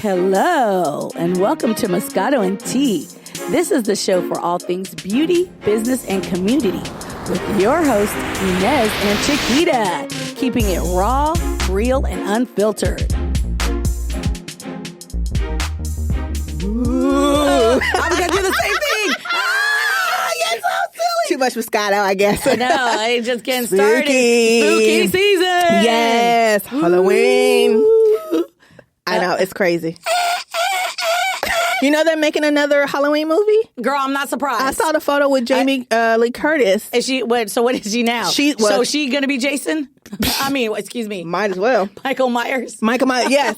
Hello, and welcome to Moscato and Tea. This is the show for all things beauty, business, and community with your hosts, Inez and Chiquita, keeping it raw, real, and unfiltered. Ooh, I'm going to do the same thing. You're so silly. Too much Moscato, I guess. I know, I just getting started. Spooky season. Yes, Halloween. Ooh. I know, it's crazy. You know they're making another Halloween movie? Girl, I'm not surprised. I saw the photo with Jamie Lee Curtis. Is she? So what is she now? So she going to be Jason? I mean, excuse me. Might as well. Michael Myers? Yes.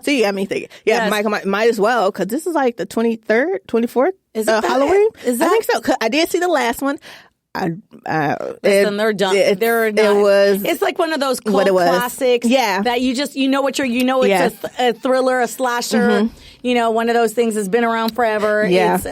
See, I mean, thinking. Yeah, yes. Michael might as well, because this is like the 23rd, 24th is it Halloween. Is that? I think so. 'Cause I did see the last one. Listen, they're done. They're not. It's like one of those cult classics. Yeah. That you know what it's a thriller, a slasher. Mm-hmm. You know, one of those things that's been around forever. Yeah. It's,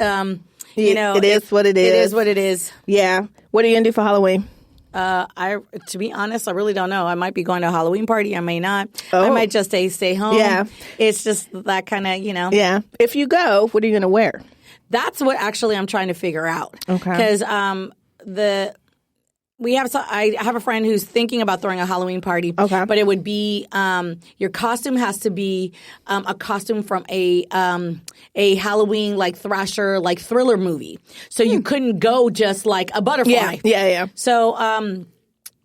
it is what it is. It is what it is. Yeah. What are you going to do for Halloween? To be honest, I really don't know. I might be going to a Halloween party. I may not. I might just stay home. Yeah. It's just that kind of, Yeah. If you go, what are you going to wear? That's what actually I'm trying to figure out. Okay. Because, I have a friend who's thinking about throwing a Halloween party. Okay. But it would be your costume has to be a costume from a Halloween like thrasher like thriller movie. So you couldn't go just like a butterfly. Yeah. So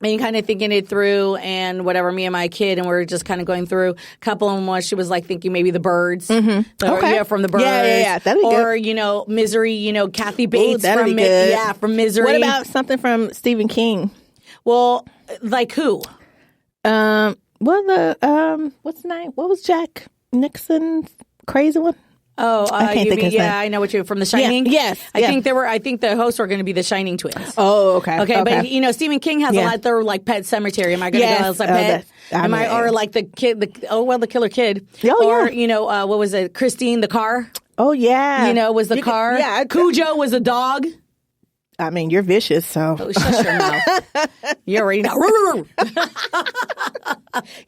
and kind of thinking it through and whatever, me and my kid, and we're just kind of going through. A couple of them was she was like thinking maybe the Birds. Mm-hmm. Okay. Yeah, from the Birds. Yeah. That'd be good. Or, Misery, Kathy Bates from good. Yeah, from Misery. What about something from Stephen King? Well, like who? What's the name? What was Jack Nixon's crazy one? Oh, I can't think of his name. I know what you're from The Shining. Yeah, yes, I think the hosts were going to be the Shining twins. Oh, okay. Okay, but Stephen King has a lot. They're like Pet Cemetery. Am I going to go as a pet? Or like the kid? The Killer Kid. Oh, or what was it? Christine the car. Oh yeah. Was the car? Yeah. Cujo was a dog. I mean, you're vicious, so. Oh, shut your mouth. You already know.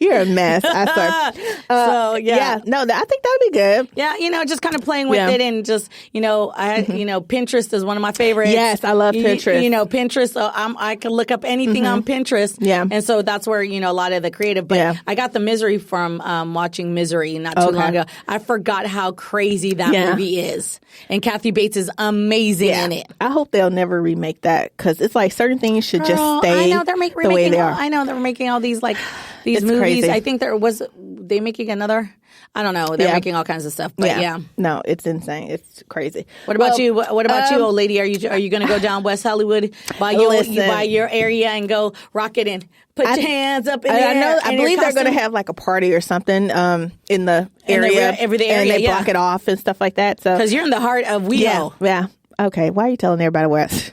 You're a mess. I swear. Yeah. No, I think that'd be good. Yeah, just kind of playing with it and just, Pinterest is one of my favorites. Yes, I love Pinterest. Pinterest, so I can look up anything on Pinterest. Yeah. And so that's where, a lot of the creative. But I got the Misery from watching Misery not too long ago. I forgot how crazy that movie is. And Kathy Bates is amazing in it. I hope they'll never remake that, because it's like certain things should just stay the way they are. I know they're making all these these it's movies. Crazy. I think they making another. I don't know. They're making all kinds of stuff. But yeah. No, it's insane. It's crazy. What about you? What about you, old lady? Are you going to go down West Hollywood by your area and go rock it in? Put your hands up in the air. I believe they're going to have like a party or something in the area, and they block it off and stuff like that. So because you're in the heart of WeHo. Yeah. Okay. Why are you telling everybody West?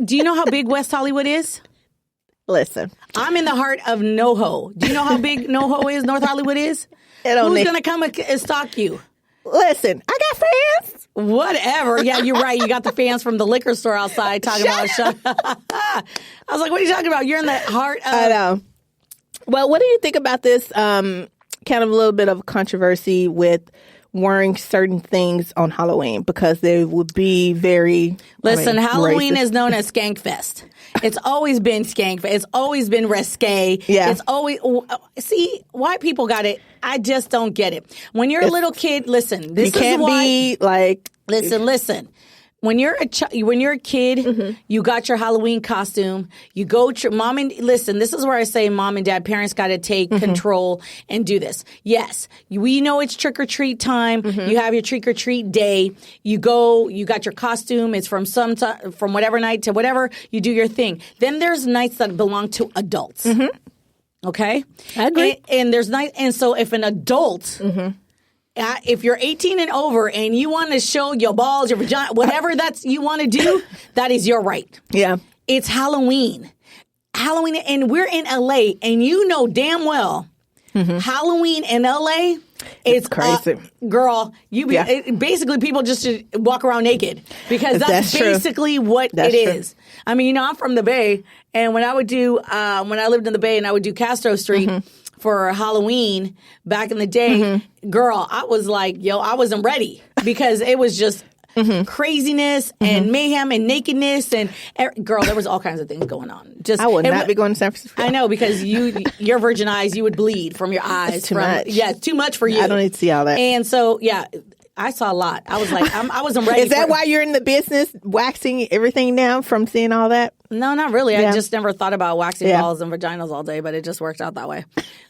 Do you know how big West Hollywood is? Listen, I'm in the heart of NoHo. Do you know how big NoHo is? North Hollywood is. Who's going to come and stalk you? Listen, I got fans. Whatever. Yeah, you're right. You got the fans from the liquor store outside talking about. I was like, what are you talking about? You're in the heart of. I know. Well, what do you think about this? Kind of a little bit of controversy with wearing certain things on Halloween, because they would be very. Listen, Halloween racist. is known as Skank Fest. It's always been Skank Fest. It's always been risque. Yeah. It's always see white people got it. I just don't get it. When you're a little kid, listen. This you can't is why, be like. Listen. When you're a kid, you got your Halloween costume. You go mom and listen. This is where I say mom and dad, parents got to take control and do this. Yes, we know it's trick or treat time. You have your trick or treat day. You go. You got your costume. It's from from whatever night to whatever. You do your thing. Then there's nights that belong to adults. Okay, I agree. And there's nights. And so if an adult. If you're 18 and over and you want to show your balls, your vagina, whatever you want to do, that is your right. Yeah. It's Halloween, and we're in LA, and you know damn well Halloween in LA. It's crazy. Girl, basically people just should walk around naked, because that's basically what it is. I mean, I'm from the Bay, and when I lived in the Bay and I would do Castro Street, for Halloween back in the day, girl, I was like, I wasn't ready because it was just craziness and mayhem and nakedness and girl, there was all kinds of things going on. Just I would not be going to San Francisco. I know because your virgin eyes, you would bleed from your eyes. It's too much. Yeah, it's too much for you. I don't need to see all that. And so I saw a lot. I was like, I wasn't ready. Is that why you're in the business, waxing everything down from seeing all that? No, not really. Yeah. I just never thought about waxing balls and vaginas all day, but it just worked out that way.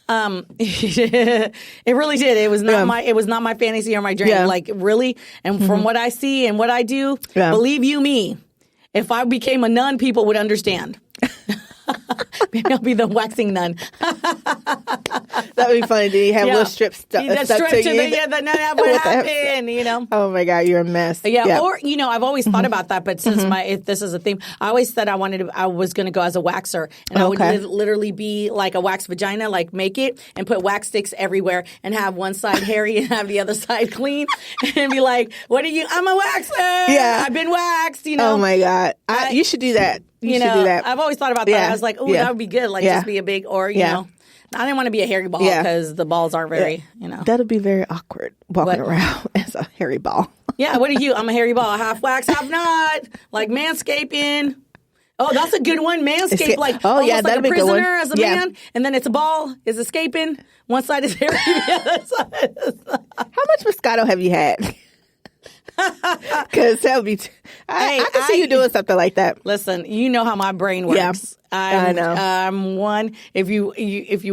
It really did. It was not my fantasy or my dream. Yeah. Like really. And from what I see and what I do, believe you me, if I became a nun, people would understand. Maybe I'll be the waxing nun. That would be funny. Do you have little strips stuck to you? That would happen, you know. Oh my God, you're a mess. Yeah. Or, I've always thought about that, but since if this is a theme, I always said I was going to go as a waxer, and I would literally be like a wax vagina, like make it and put wax sticks everywhere and have one side hairy and have the other side clean and be like, I'm a waxer. Yeah. I've been waxed, Oh my God. You should do that. You should do that. I've always thought about that. I was like, that would be good. Like, just be a big, or, you know. I didn't want to be a hairy ball because the balls aren't very, That'll be very awkward walking around as a hairy ball. Yeah, what are you? I'm a hairy ball. Half wax, half not. Like manscaping. Oh, that's a good one. Manscape. Like, almost like a prisoner as a man. And then it's a ball is escaping. One side is hairy. The other side is... How much Moscato have you had? Because that would be... I can see you doing something like that. Listen, you know how my brain works. Yeah, I know. I'm one. If you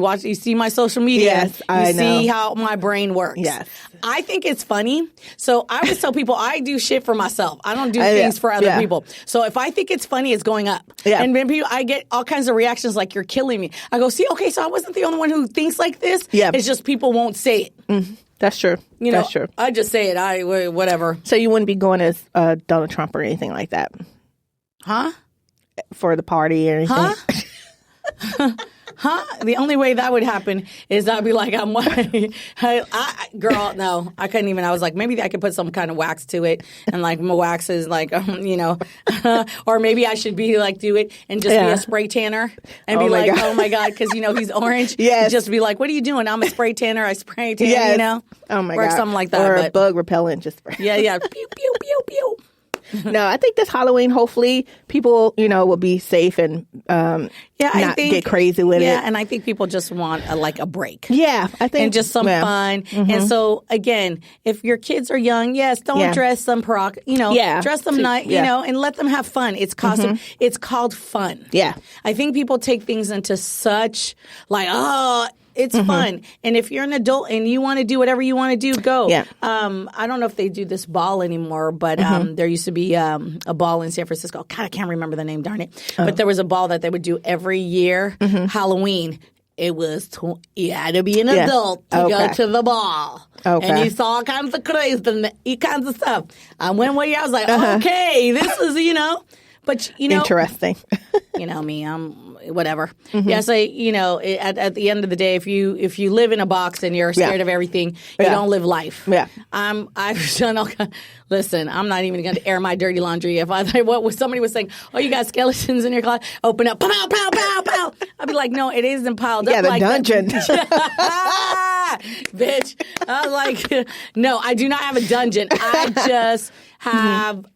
watch, you see my social media. Yes, I know. You see how my brain works. Yes. I think it's funny. So I always tell people I do shit for myself. I don't do things for other people. So if I think it's funny, it's going up. Yeah. And then I get all kinds of reactions like, you're killing me. I go, see, okay, so I wasn't the only one who thinks like this. Yeah. It's just people won't say it. Mm-hmm. That's true. That's true. I just say it. Whatever. So you wouldn't be going as Donald Trump or anything like that? Huh? For the party or anything? Huh? The only way that would happen is I'd be like, girl, no, I couldn't even. I was like, maybe I could put some kind of wax to it, and like my wax is like, or maybe I should be like do it and just be a spray tanner and be like, oh my God, because he's orange. Yes. Just be like, what are you doing? I'm a spray tanner. I spray tan. Oh my or God, something like that, or a bug repellent. Just spray. Yeah. Pew pew pew pew. No, I think this Halloween, hopefully, people, will be safe and not get crazy with it. Yeah, and I think people just want a break. Yeah, I think. And just some fun. Mm-hmm. And so, again, if your kids are young, yes, don't dress them dress them nice, and let them have fun. It's costume. Mm-hmm. It's called fun. Yeah. I think people take things into such, it's fun. And if you're an adult and you want to do whatever you want to do, go. Yeah. I don't know if they do this ball anymore, but there used to be a ball in San Francisco. God, I can't remember the name, darn it. But there was a ball that they would do every year, Halloween. It was, you had to be an adult to go to the ball. Okay. And you saw all kinds of crazy and all kinds of stuff. I went one year, I was like, okay, this is, But, interesting. Me, I'm whatever. Mm-hmm. Yeah, so, at the end of the day, if you live in a box and you're scared of everything, you don't live life. Yeah. I've done all kinds. Listen, I'm not even going to air my dirty laundry. If somebody was saying, oh, you got skeletons in your closet, open up, pow, pow, pow, pow. I'd be like, no, it isn't piled up the like dungeon. Bitch. I was like, no, I do not have a dungeon. I just have,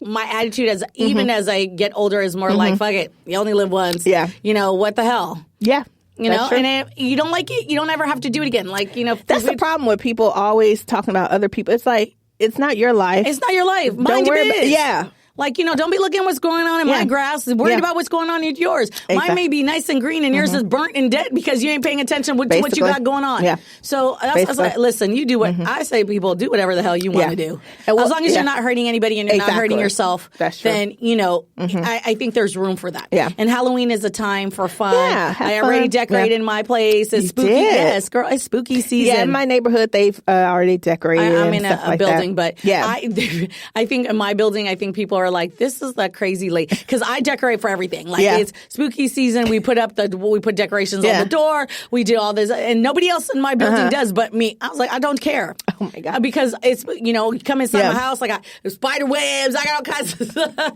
my attitude even as I get older is more like, fuck it. You only live once. Yeah. What the hell? Yeah. And if you don't like it, you don't ever have to do it again. That's the problem with people always talking about other people. It's like, it's not your life. It's not your life. Mind your business. Yeah. Don't be looking at what's going on in my grass. Worried about what's going on in yours. Exactly. Mine may be nice and green and yours is burnt and dead because you ain't paying attention to what you got going on. Yeah. So that's like, listen, you do what I say, people, do whatever the hell you want to do. As long as you're not hurting anybody and you're not hurting yourself, then, I think there's room for that. Yeah. And Halloween is a time for fun. Yeah, I already decorated my place. It's spooky. Yes, girl, it's spooky season. Yeah, in my neighborhood, they've already decorated. I'm in a building, but I think in my building, I think people are like, this is that crazy late because I decorate for everything. It's spooky season. We put decorations on the door. We do all this, and nobody else in my building does but me. I was like, I don't care. Oh my God, because it's you come inside my house, I got spider webs. I got all kinds of stuff.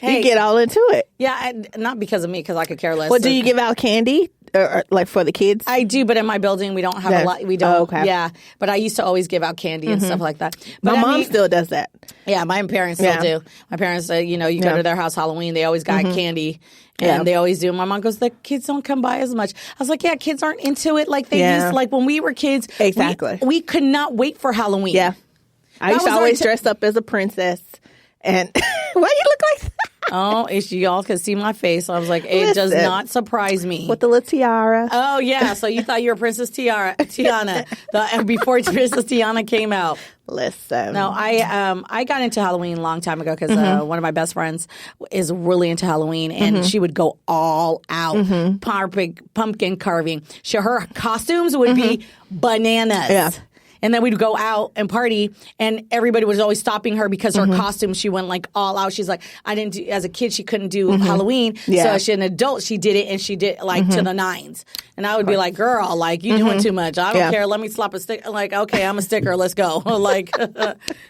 You get all into it. Yeah, not because of me, because I could care less. Well, do you give out candy? like for the kids? I do, but in my building we don't have a lot. We don't. Oh, okay. Yeah, but I used to always give out candy and stuff like that. But My mom still does that. Yeah, my parents still do. My parents, you go to their house Halloween, they always got candy. And they always do. My mom goes, the kids don't come by as much. I was like, yeah, kids aren't into it like they used to. Like when we were kids. Exactly. We could not wait for Halloween. Yeah. I used to always dress up as a princess. And why you look like that? Oh, if y'all could see my face. So I was like, it does not surprise me. With the little tiara. Oh, yeah. So you thought you were Princess Tiana before Princess Tiana came out. Listen. No, I got into Halloween a long time ago because one of my best friends is really into Halloween, and she would go all out, pumpkin carving. Her costumes would be bananas. Yeah. And then we'd go out and party, and everybody was always stopping her because her costume, she went like all out. She's like, as a kid, she couldn't do Halloween. So as an adult, she did it, and she did like to the nines. And I would be like, girl, like, you doing too much. I don't care. Let me slap a stick. Like, okay, I'm a sticker. Let's go. Like,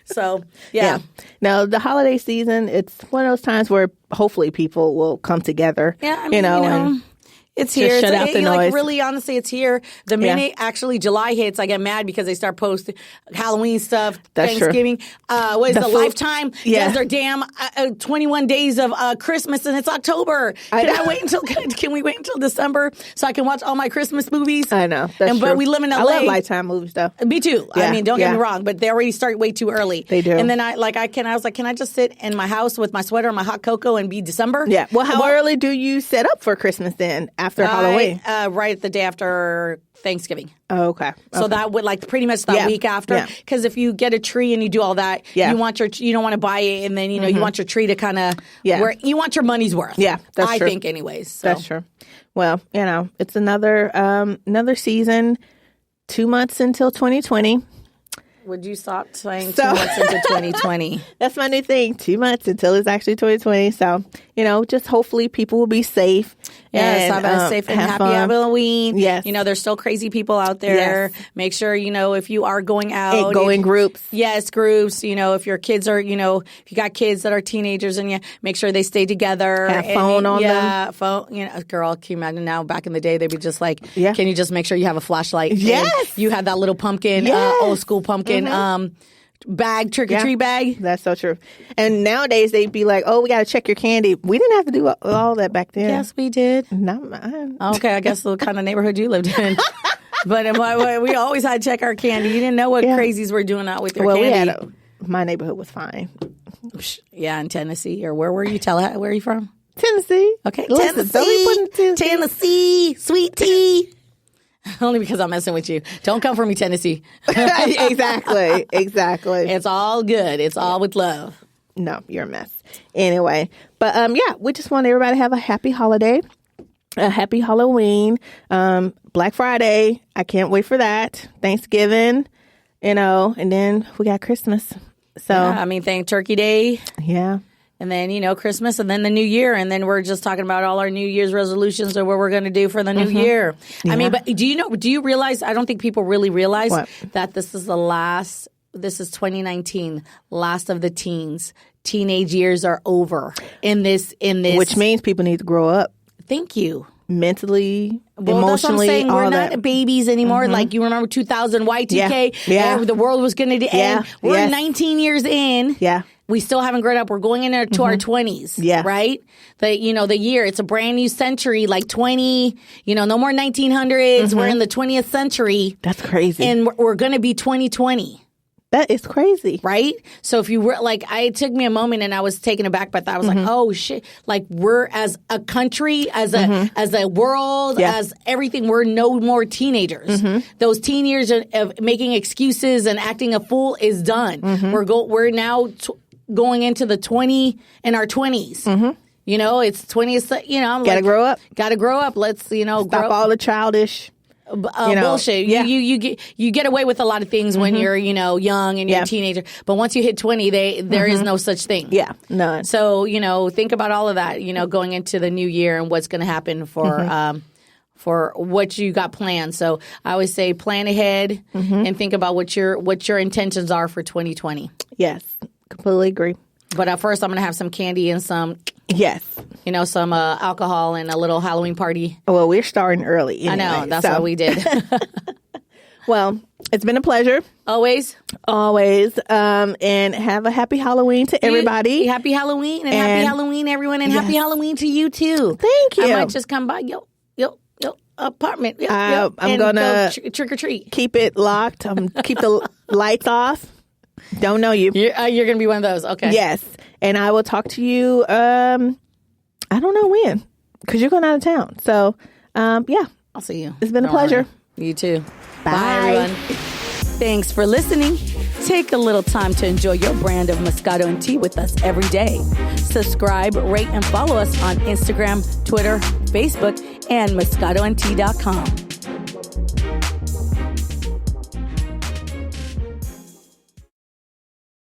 so, yeah. Now, the holiday season, it's one of those times where hopefully people will come together. Yeah, I mean, and it's here. Shut out the noise. Like, really, honestly, it's here. The minute actually July hits, I get mad because they start posting Halloween stuff, That's Thanksgiving. What is the Lifetime? Yeah. Does their damn 21 days of Christmas, and it's October. Can we wait until December so I can watch all my Christmas movies? I know. That's true. But we live in LA. I love Lifetime movies, though. Me too. Yeah. I mean, don't get me wrong, but they already start way too early. They do. And then I was like, can I just sit in my house with my sweater and my hot cocoa and be December? Yeah. Well, how early do you set up for Christmas then after Halloween? Right the day after Thanksgiving. Oh, okay. So that would like pretty much that week after. Because if you get a tree and you do all that, you don't want to buy it, and then you want your tree to kind of you want your money's worth. Yeah, that's I true. think anyways. So. That's true. Well, it's another season. 2 months until 2020. Would you stop saying 2 months into 2020? That's my new thing. 2 months until it's actually 2020. So, just hopefully people will be safe. Yes, have a safe and happy Halloween. Yes. There's still crazy people out there. Yes. Make sure, if you are going out. Go in groups. Yes, groups. If your kids are, if you got kids that are teenagers and make sure they stay together. Have phone on them. Yeah, phone. Girl, can you imagine now? Back in the day, they'd be just like, can you just make sure you have a flashlight? Yes. And you had that little pumpkin, old school pumpkin. Bag, trick-or-treat bag. That's so true. And nowadays, they'd be like, oh, we got to check your candy. We didn't have to do all that back then. Yes, we did. Not mine. Okay, I guess the kind of neighborhood you lived in. But we always had to check our candy. You didn't know what crazies were doing out with your candy. My neighborhood was fine. Yeah, in Tennessee. Or where were you? Where are you from? Tennessee. Okay, Listen, Tennessee, sweet tea. Only because I'm messing with you. Don't come for me, Tennessee. Exactly. It's all good. It's all with love. No, you're a mess. Anyway, but we just want everybody to have a happy holiday, a happy Halloween, Black Friday. I can't wait for that. Thanksgiving, and then we got Christmas. So thank Turkey Day. Yeah. And then, Christmas, and then the New Year. And then we're just talking about all our New Year's resolutions or what we're going to do for the New Year. Yeah. But do you realize, I don't think people really realize that this is this is 2019, last of the teens. Teenage years are over in this. Which means people need to grow up. Thank you. Mentally, emotionally, that's what I'm saying. We're not that. Babies anymore. Like, you remember 2000 Y2K? Yeah. The world was going to end. We're 19 years in. Yeah. We still haven't grown up. We're going into our 20s. Yeah. Right? The year. It's a brand new century, like 20, no more 1900s. We're in the 20th century. That's crazy. And we're going to be 2020. That is crazy. Right? So if you were it took me a moment and I was taken aback by that. I was like, oh shit. Like, we're as a country, as a world, as everything, we're no more teenagers. Those teen years of making excuses and acting a fool is done. We're now going into the 20 in our 20s. It's 20th, I'm Gotta grow up. Gotta grow up. Let's, Stop all the childish bullshit. Yeah. You get away with a lot of things when you're, young and you're a teenager. But once you hit 20, there is no such thing. Yeah, none. So, think about all of that, going into the new year and what's going to happen for what you got planned. So I always say plan ahead and think about what your intentions are for 2020. Yes, completely agree. But first, I'm going to have some candy and some Yes. You know, some alcohol and a little Halloween party. Well, we're starting early anyway, I know. That's what we did. Well, it's been a pleasure. Always. And have a happy Halloween to everybody. Happy Halloween and happy Halloween, everyone. And happy Halloween to you, too. Thank you. I might just come by your apartment. I'm going to trick or treat. Keep it locked. Keep the lights off. Don't know you. You're going to be one of those. Okay. Yes. And I will talk to you, I don't know when, because you're going out of town. So, yeah. I'll see you. It's been a pleasure. You too. Bye, everyone. Thanks for listening. Take a little time to enjoy your brand of Moscato and Tea with us every day. Subscribe, rate, and follow us on Instagram, Twitter, Facebook, and MoscatoandTea.com.